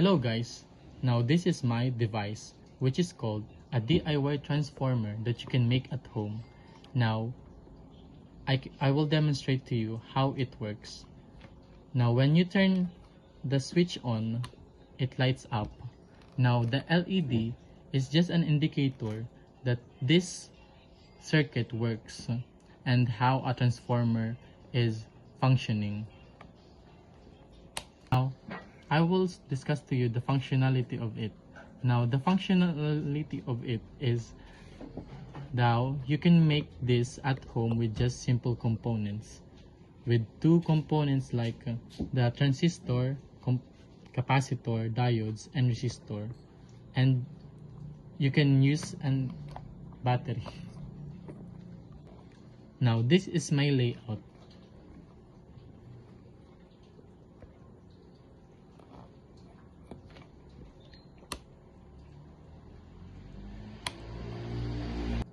Hello guys, now this is my device which is called a DIY transformer that you can make at home. Now I will demonstrate to you how it works. Now when you turn the switch on, it lights up. Now the LED is just an indicator that this circuit works and how a transformer is functioning. Now I will discuss to you the functionality of it. Now the functionality of it is now you can make this at home with just simple components, with two components like the transistor, capacitor, diodes, and resistor, and you can use a battery. Now this is my layout.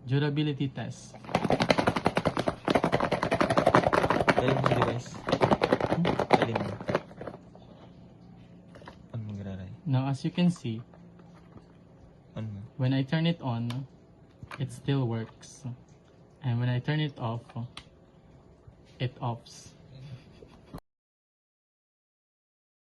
Durability test. Galing mo device. Galing mo. Ano magraray? Now as you can see, Ano mo? when I turn it on, it still works. And when I turn it off, it offs.